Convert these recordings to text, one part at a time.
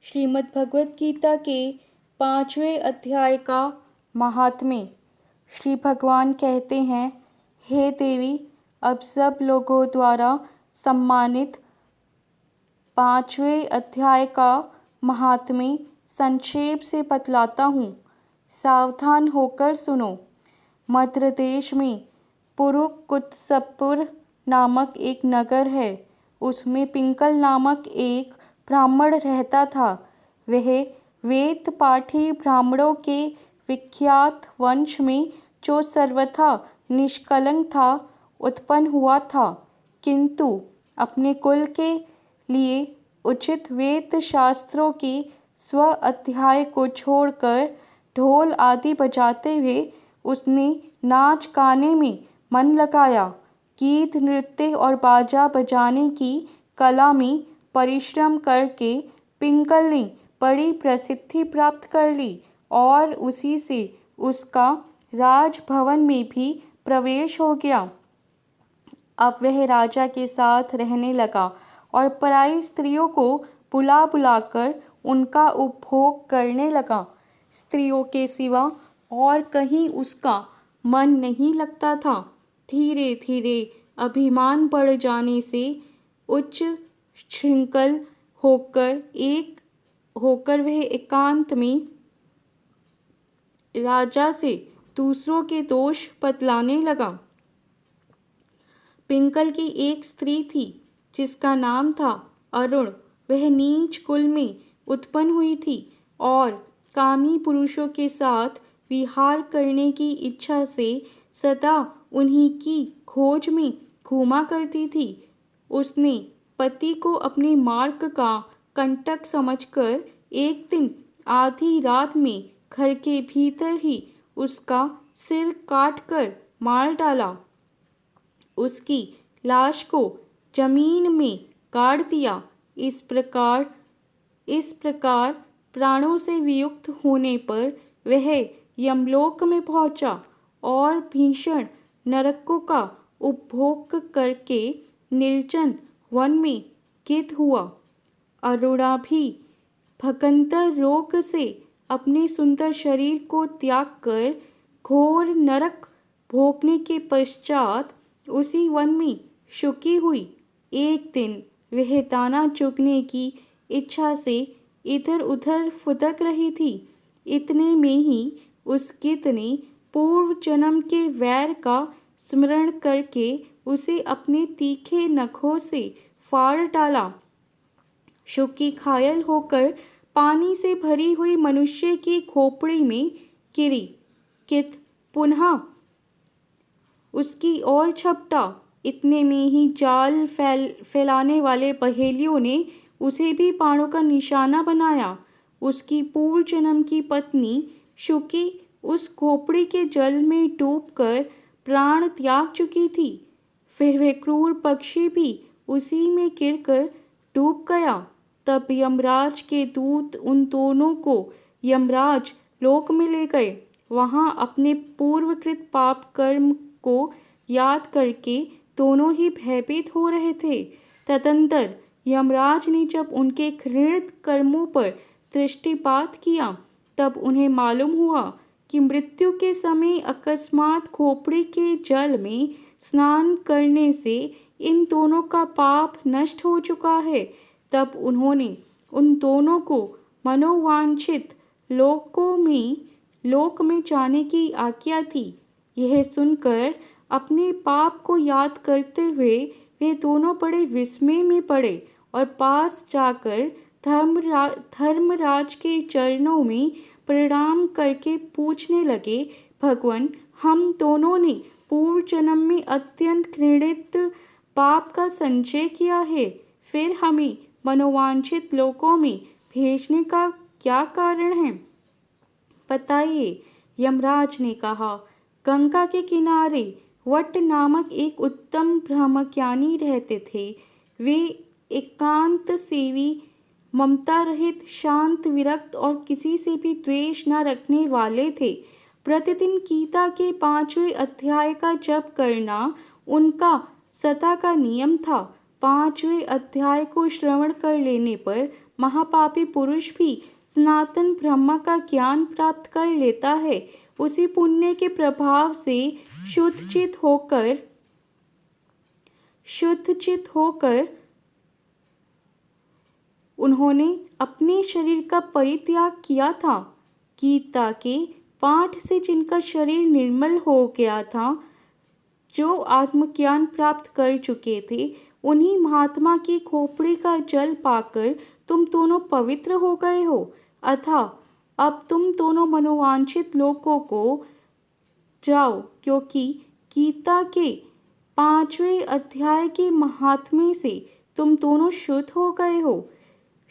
श्रीमद् भगवत गीता के 5वें अध्याय का महात्म्य। श्री भगवान कहते हैं, हे देवी, अब सब लोगों द्वारा सम्मानित 5वें अध्याय का महात्म्य संक्षेप से बतलाता हूँ। सावधान होकर सुनो। मध्य देश में पुरुकुत्सपुर नामक एक नगर है। उसमें पिंगल नामक एक ब्राह्मण रहता था। वह वेद पाठी ब्राह्मणों के विख्यात वंश में जो सर्वथा निष्कलंक था उत्पन्न हुआ था, किंतु अपने कुल के लिए उचित वेद शास्त्रों के स्व अध्याय को छोड़कर ढोल आदि बजाते हुए उसने नाच गाने में मन लगाया। गीत नृत्य और बाजा बजाने की कला में परिश्रम करके पिंगल ने बड़ी प्रसिद्धि प्राप्त कर ली और उसी से उसका राजभवन में भी प्रवेश हो गया। अब वह राजा के साथ रहने लगा और पराई स्त्रियों को बुला बुलाकर उनका उपभोग करने लगा। स्त्रियों के सिवा और कहीं उसका मन नहीं लगता था। धीरे धीरे अभिमान बढ़ जाने से उच्च श्रृंखल होकर वह एकांत में राजा से दूसरों के दोष बतलाने लगा। पिंगल की एक स्त्री थी जिसका नाम था अरुण। वह नीच कुल में उत्पन्न हुई थी और कामी पुरुषों के साथ विहार करने की इच्छा से सदा उन्हीं की खोज में घूमा करती थी। उसने पति को अपने मार्ग का कंटक समझकर एक दिन आधी रात में घर के भीतर ही उसका सिर काटकर मार डाला। उसकी लाश को जमीन में गाड़ दिया। इस प्रकार प्राणों से वियुक्त होने पर वह यमलोक में पहुंचा और भीषण नरकों का उपभोग करके निर्जन वन में गिर हुआ। अरुणा भी भगंतर रोग से अपने सुंदर शरीर को त्याग कर घोर नरक भोगने के पश्चात उसी वन में शुकी हुई। एक दिन वह दाना चुगने की इच्छा से इधर उधर फुदक रही थी। इतने में ही उस गिद्ध ने पूर्व जन्म के वैर का स्मरण करके उसे अपने तीखे नखों से फाड़ डाला। शुकी घायल होकर पानी से भरी हुई मनुष्य की खोपड़ी में गिरी। गिद्ध पुनः उसकी ओर झपटा। इतने में ही जाल फैलाने वाले पहेलियों ने उसे भी बाणों का निशाना बनाया। उसकी पूर्व जन्म की पत्नी शुकी उस खोपड़ी के जल में डूबकर प्राण त्याग चुकी थी। फिर वह क्रूर पक्षी भी उसी में गिरकर डूब गया। तब यमराज के दूत उन दोनों को यमराज लोक में ले गए। वहां अपने पूर्वकृत पाप कर्म को याद करके दोनों ही भयभीत हो रहे थे। तदंतर यमराज ने जब उनके घृणित कर्मों पर दृष्टिपात किया, तब उन्हें मालूम हुआ कि मृत्यु के समय अकस्मात खोपड़ी के जल में स्नान करने से इन दोनों का पाप नष्ट हो चुका है। तब उन्होंने उन दोनों को मनोवांछित लोक में जाने की आज्ञा दी। यह सुनकर अपने पाप को याद करते हुए वे दोनों बड़े विस्मय में पड़े और पास जाकर धर्मराज के चरणों में प्रणाम करके पूछने लगे, भगवान, हम दोनों ने पूर्व जन्म में अत्यंत घृणित पाप का संचय किया है, फिर हमें मनोवांछित लोकों में भेजने का क्या कारण है? बताइए। यमराज ने कहा, गंगा के किनारे वट नामक एक उत्तम ब्रह्मज्ञानी रहते थे। वे एकांत सेवी, ममता रहित, शांत, विरक्त और किसी से भी द्वेष न रखने वाले थे। प्रतिदिन गीता के 5वें अध्याय का जप करना उनका सदा का नियम था। 5वें अध्याय को श्रवण कर लेने पर महापापी पुरुष भी सनातन ब्रह्म का ज्ञान प्राप्त कर लेता है। उसी पुण्य के प्रभाव से शुद्ध चित होकर उन्होंने अपने शरीर का परित्याग किया था। गीता के पाठ से जिनका शरीर निर्मल हो गया था, जो आत्मज्ञान प्राप्त कर चुके थे, उन्हीं महात्मा की खोपड़ी का जल पाकर तुम दोनों पवित्र हो गए हो। अतः अब तुम दोनों मनोवांछित लोकों को जाओ, क्योंकि गीता के 5वें अध्याय के महात्म्य से तुम दोनों शुद्ध हो गए हो।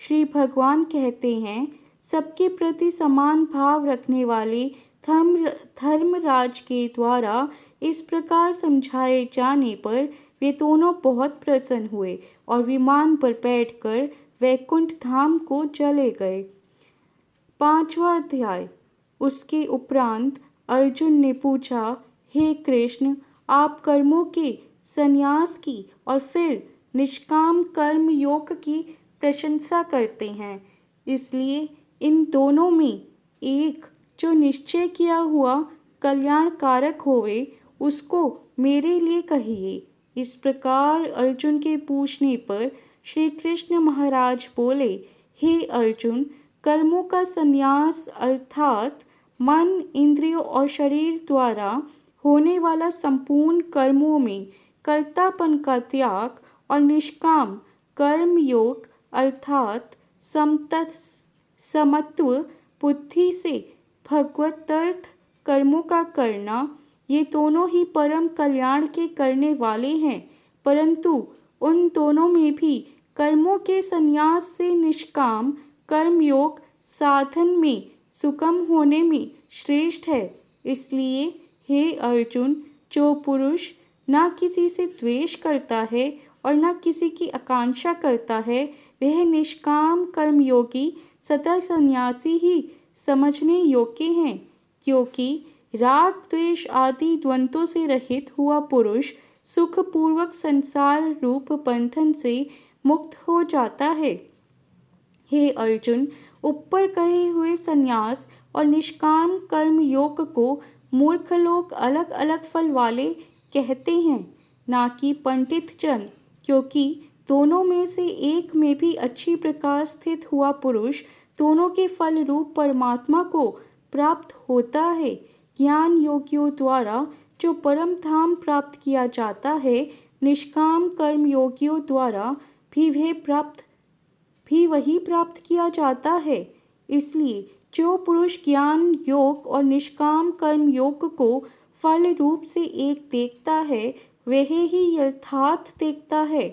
श्री भगवान कहते हैं, सबके प्रति समान भाव रखने वाले धर्मराज के द्वारा इस प्रकार समझाए जाने पर वे दोनों बहुत प्रसन्न हुए और विमान पर बैठकर वैकुंठ धाम को चले गए। 5वां अध्याय। उसके उपरांत अर्जुन ने पूछा, हे कृष्ण, आप कर्मों के संन्यास की और फिर निष्काम कर्म योग की प्रशंसा करते हैं, इसलिए इन दोनों में एक जो निश्चय किया हुआ कल्याणकारक होवे, उसको मेरे लिए कहिए। इस प्रकार अर्जुन के पूछने पर श्री कृष्ण महाराज बोले, हे अर्जुन, कर्मों का संन्यास अर्थात मन, इंद्रियों और शरीर द्वारा होने वाला संपूर्ण कर्मों में कर्तापन का त्याग और निष्काम कर्म योग अर्थात समत्व बुद्धि से भगवतर्थ कर्मों का करना, ये दोनों ही परम कल्याण के करने वाले हैं। परंतु उन दोनों में भी कर्मों के संन्यास से निष्काम कर्मयोग साधन में सुगम होने में श्रेष्ठ है। इसलिए हे अर्जुन, जो पुरुष न किसी से द्वेष करता है और न किसी की आकांक्षा करता है, वह निष्काम कर्मयोगी सदा सन्यासी ही समझने योग्य हैं, क्योंकि राग द्वेष आदि द्वंद्वों से रहित हुआ पुरुष सुखपूर्वक संसार रूप बंधन से मुक्त हो जाता है। हे अर्जुन, ऊपर कहे हुए संन्यास और निष्काम कर्म योग को मूर्ख लोग अलग अलग फल वाले कहते हैं, ना कि पंडित जन, क्योंकि दोनों में से एक में भी अच्छी प्रकार स्थित हुआ पुरुष दोनों के फल रूप परमात्मा को प्राप्त होता है। ज्ञान योगियों द्वारा जो परम धाम प्राप्त किया जाता है, निष्काम कर्म योगियों द्वारा भी वही प्राप्त किया जाता है। इसलिए जो पुरुष ज्ञान योग और निष्काम कर्म योग को फल रूप से एक देखता है, वह ही यथार्थ देखता है।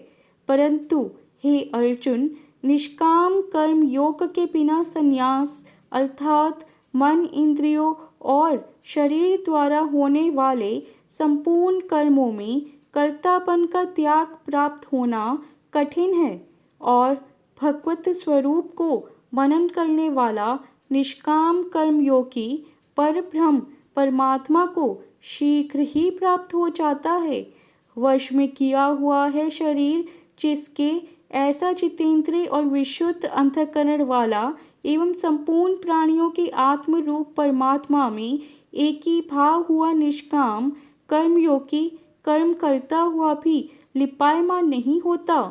परंतु हे अर्जुन, निष्काम कर्म योग के बिना संन्यास अर्थात मन, इंद्रियों और शरीर द्वारा होने वाले संपूर्ण कर्मों में कर्तापन का त्याग प्राप्त होना कठिन है, और भगवत स्वरूप को मनन करने वाला निष्काम कर्मयोगी परब्रह्म परमात्मा को शीघ्र ही प्राप्त हो जाता है। वश में किया हुआ है शरीर, जिसके ऐसा जितेंद्रिय और विशुद्ध अंतःकरण वाला एवं संपूर्ण प्राणियों के आत्म रूप परमात्मा में एक ही भाव हुआ निष्काम कर्मयोगी कर्म करता हुआ भी लिपायमान नहीं होता।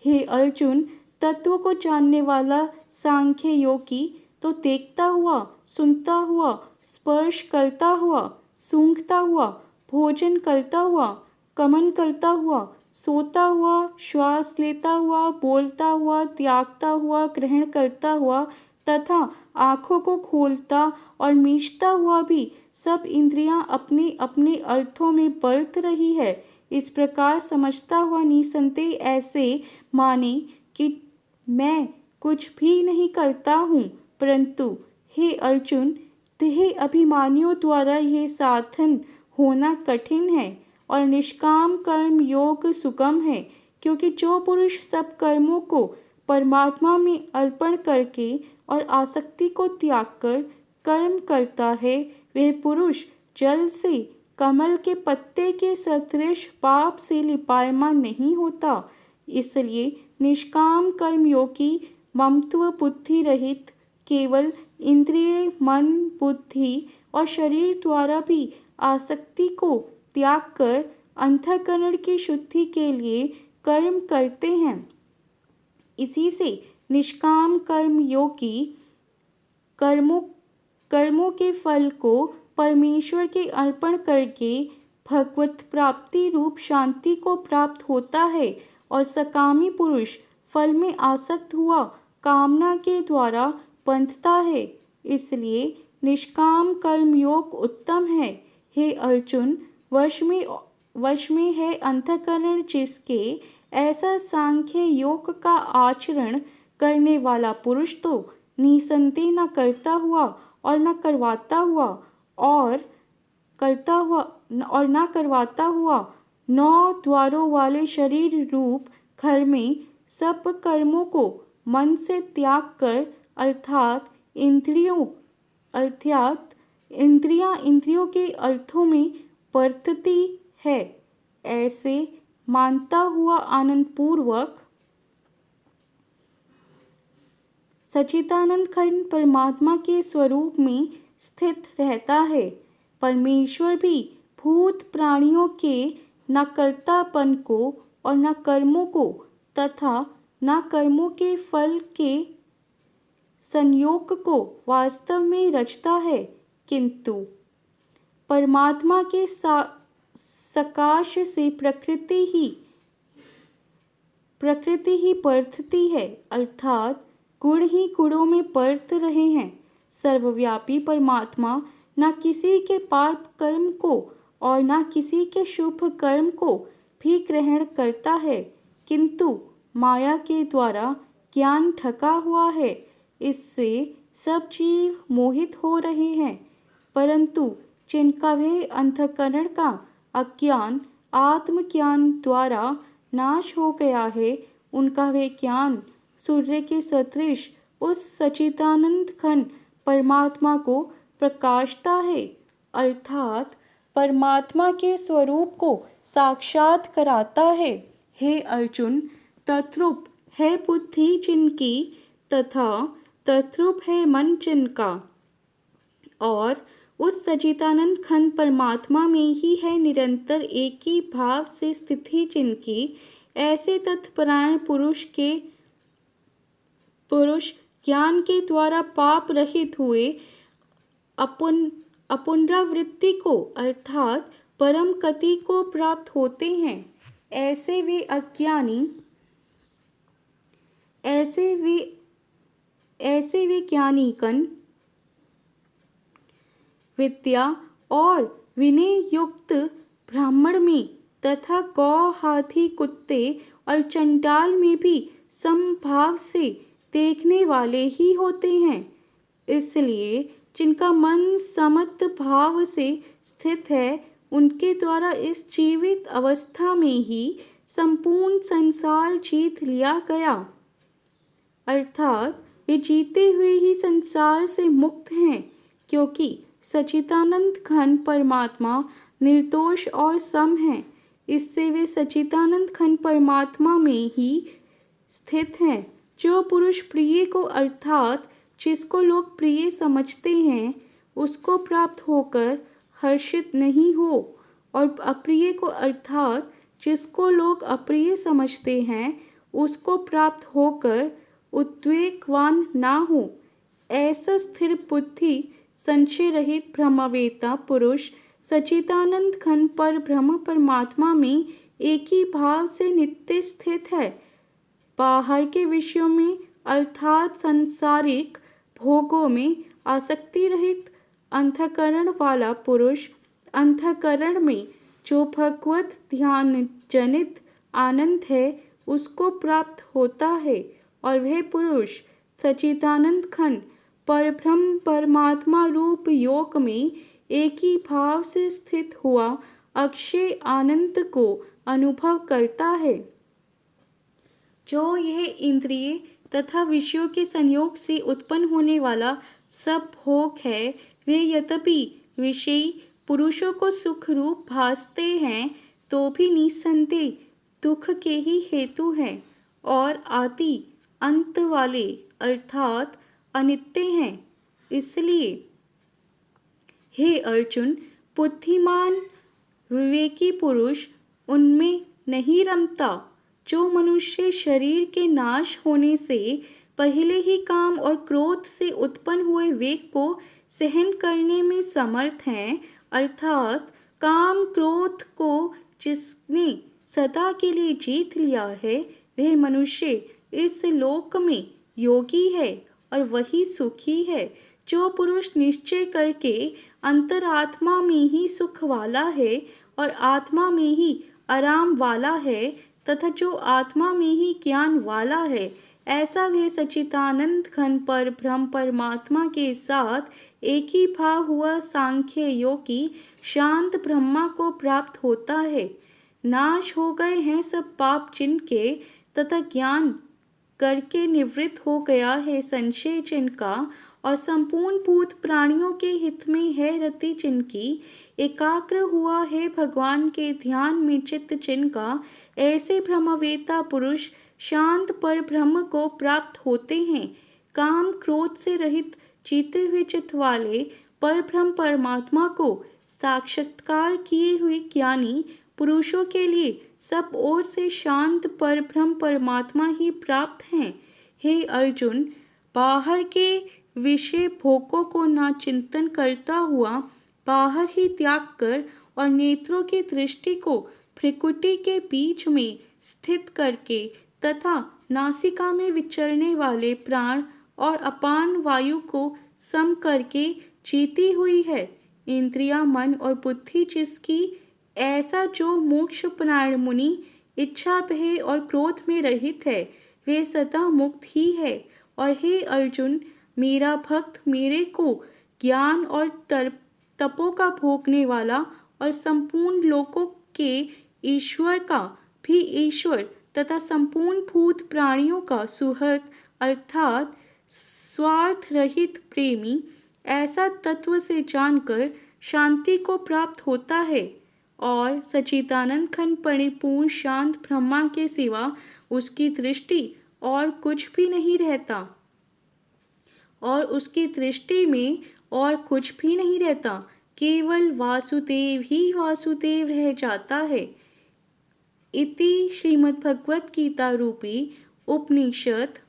हे अर्जुन, तत्व को जानने वाला सांख्य योगी तो देखता हुआ, सुनता हुआ, स्पर्श करता हुआ, सूंघता हुआ, भोजन करता हुआ, गमन करता हुआ, सोता हुआ, श्वास लेता हुआ, बोलता हुआ, त्यागता हुआ, ग्रहण करता हुआ तथा आँखों को खोलता और मीचता हुआ भी सब इंद्रियां अपने अपने अर्थों में बरत रही है, इस प्रकार समझता हुआ निसंदेह ऐसे माने कि मैं कुछ भी नहीं करता हूँ। परंतु हे अर्जुन, देह अभिमानियों द्वारा यह साधन होना कठिन है और निष्काम कर्म योग सुगम है, क्योंकि जो पुरुष सब कर्मों को परमात्मा में अर्पण करके और आसक्ति को त्याग कर कर्म करता है, वह पुरुष जल से कमल के पत्ते के सदृश पाप से लिपायमान नहीं होता। इसलिए निष्काम कर्मयोगी ममत्व बुद्धि रहित केवल इंद्रिय, मन, बुद्धि और शरीर द्वारा भी आसक्ति को त्याग कर अंतःकरण की शुद्धि के लिए कर्म करते हैं। इसी से निष्काम कर्म योगी कर्मों के फल को परमेश्वर के अर्पण करके भगवत प्राप्ति रूप शांति को प्राप्त होता है और सकामी पुरुष फल में आसक्त हुआ कामना के द्वारा बंधता है। इसलिए निष्काम कर्म योग उत्तम है। हे अर्जुन, वश में है अंतःकरण जिसके, ऐसा सांख्य योग का आचरण करने वाला पुरुष तो निसंदेह न करता हुआ और न करवाता हुआ 9 द्वारों वाले शरीर रूप घर में सब कर्मों को मन से त्याग कर अर्थात इंद्रियों के अर्थों में बरतती है, ऐसे मानता हुआ आनंद पूर्वक सच्चिदानंद घन परमात्मा के स्वरूप में स्थित रहता है। परमेश्वर भी भूत प्राणियों के न कर्तापन को और न कर्मों को तथा न कर्मों के फल के संयोग को वास्तव में रचता है, किंतु परमात्मा के सकाश से प्रकृति ही बरतती है, अर्थात गुण ही गुणों में बरत रहे हैं। सर्वव्यापी परमात्मा न किसी के पाप कर्म को और न किसी के शुभ कर्म को भी ग्रहण करता है, किंतु माया के द्वारा ज्ञान ढका हुआ है। इससे सब जीव मोहित हो रहे हैं, परंतु जिनका वह अंतःकरण का अज्ञान आत्मज्ञान द्वारा नाश हो गया है, उनका वह ज्ञान सूर्य के सदृश उस सच्चिदानंद घन परमात्मा को प्रकाशता है, अर्थात परमात्मा के स्वरूप को साक्षात कराता है। हे अर्जुन, तद्रूप है बुद्धि जिनकी तथा तद्रूप है मन जिनका, और उस सच्चिदानंद घन परमात्मा में ही है निरंतर एक ही भाव से स्थिति जिनकी, ऐसे तत्परायण पुरुष ज्ञान के द्वारा पाप रहित हुए अपुनरावृत्ति को अर्थात परम गति को प्राप्त होते हैं। ऐसे वे ज्ञानीगण विद्या और विनय युक्त ब्राह्मण में तथा गौ, हाथी, कुत्ते और चंडाल में भी समभाव से देखने वाले ही होते हैं। इसलिए जिनका मन समत्व भाव से स्थित है, उनके द्वारा इस जीवित अवस्था में ही संपूर्ण संसार जीत लिया गया, अर्थात वे जीते हुए ही संसार से मुक्त हैं, क्योंकि सच्चिदानंद घन परमात्मा निर्दोष और सम है। इससे वे सच्चिदानंद घन परमात्मा में ही स्थित हैं। जो पुरुष प्रिय को अर्थात जिसको लोग प्रिय समझते हैं, उसको प्राप्त होकर हर्षित नहीं हो, और अप्रिय को अर्थात जिसको लोग अप्रिय समझते हैं, उसको प्राप्त होकर उद्वेगवान ना हो, ऐसा स्थिर बुद्धि संशय रहित ब्रह्मवेत्ता पुरुष सच्चिदानंद घन पर ब्रह्म परमात्मा में एक ही भाव से नित्य स्थित है। बाहर के विषयों में अर्थात सांसारिक भोगों में आसक्ति रहित अंतःकरण वाला पुरुष अंतःकरण में जो भगवत ध्यान जनित आनंद है, उसको प्राप्त होता है, और वह पुरुष सच्चिदानंद घन परब्रह्म परमात्मा रूप योग में एक ही भाव से स्थित हुआ अक्षय आनंद को अनुभव करता है। जो यह इंद्रिय तथा विषयों के संयोग से उत्पन्न होने वाला सब भोग है, वे यद्यपि विषयी पुरुषों को सुख रूप भासते हैं, तो भी निसंदेह दुख के ही हेतु हैं और आदि अंत वाले अर्थात अनित्य हैं। इसलिए हे अर्जुन, बुद्धिमान विवेकी पुरुष उनमें नहीं रमता। जो मनुष्य शरीर के नाश होने से पहले ही काम और क्रोध से उत्पन्न हुए वेग को सहन करने में समर्थ हैं, अर्थात काम क्रोध को जिसने सदा के लिए जीत लिया है, वह मनुष्य इस लोक में योगी है और वही सुखी है। जो पुरुष निश्चय करके अंतरात्मा में ही सुख वाला है और आत्मा में ही आराम वाला है तथा जो आत्मा में ही ज्ञान वाला है, ऐसा वह सच्चिदानंद घन पर ब्रह्म परमात्मा के साथ एक ही भाव हुआ सांख्य योगी शांत ब्रह्मा को प्राप्त होता है। नाश हो गए हैं सब पाप जिनके तथा ज्ञान करके निवृत्त हो गया है संशय जिनका और संपूर्ण भूत प्राणियों के हित में है रति जिनकी, एकाग्र हुआ है भगवान के ध्यान में चित्त जिनका, ऐसे ब्रह्मवेत्ता पुरुष शांत पर ब्रह्म को प्राप्त होते हैं। काम क्रोध से रहित जीते हुए चित्त वाले पर ब्रह्म परमात्मा को साक्षात्कार किए हुए ज्ञानी पुरुषों के लिए सब ओर से शांत पर ब्रह्म परमात्मा ही प्राप्त हैं। हे अर्जुन, बाहर के विषय भोगों को ना चिंतन करता हुआ बाहर ही त्याग कर और नेत्रों की दृष्टि को भ्रिकुटी के बीच में स्थित करके तथा नासिका में विचरने वाले प्राण और अपान वायु को सम करके जीती हुई है। इंद्रिया मन और बुद्धि जिसकी, ऐसा जो मोक्ष परायण मुनि इच्छा भय और क्रोध में रहित है, वे सदा मुक्त ही है। और हे अर्जुन, मेरा भक्त मेरे को ज्ञान और तपों का भोगने वाला और संपूर्ण लोकों के ईश्वर का भी ईश्वर तथा संपूर्ण भूत प्राणियों का सुहृद अर्थात स्वार्थ रहित प्रेमी, ऐसा तत्व से जानकर शांति को प्राप्त होता है और सच्चिदानंद घन परिपूर्ण शांत ब्रह्मा के सिवा उसकी दृष्टि और कुछ भी नहीं रहता और उसकी दृष्टि में और कुछ भी नहीं रहता, केवल वासुदेव ही वासुदेव रह जाता है। इति श्रीमद्भगवत गीता रूपी उपनिषद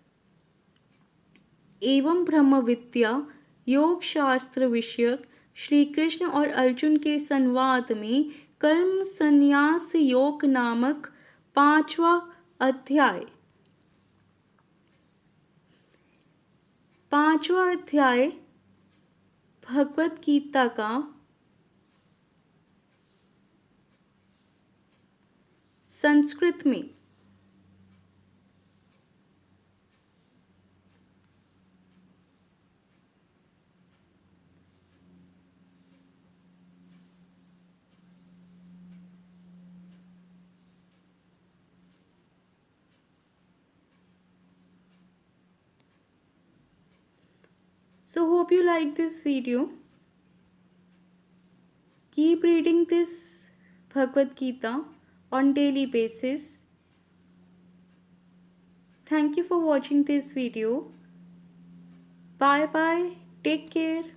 एवं ब्रह्म विद्या योग शास्त्र विषयक श्री कृष्ण और अर्जुन के संवाद में कर्म संन्यास योग नामक 5वां अध्याय। 5वां अध्याय भगवत गीता का संस्कृत में। So hope you like this video. Keep reading this Bhagavad Gita on daily basis. Thank you for watching this video. Bye bye. Take care.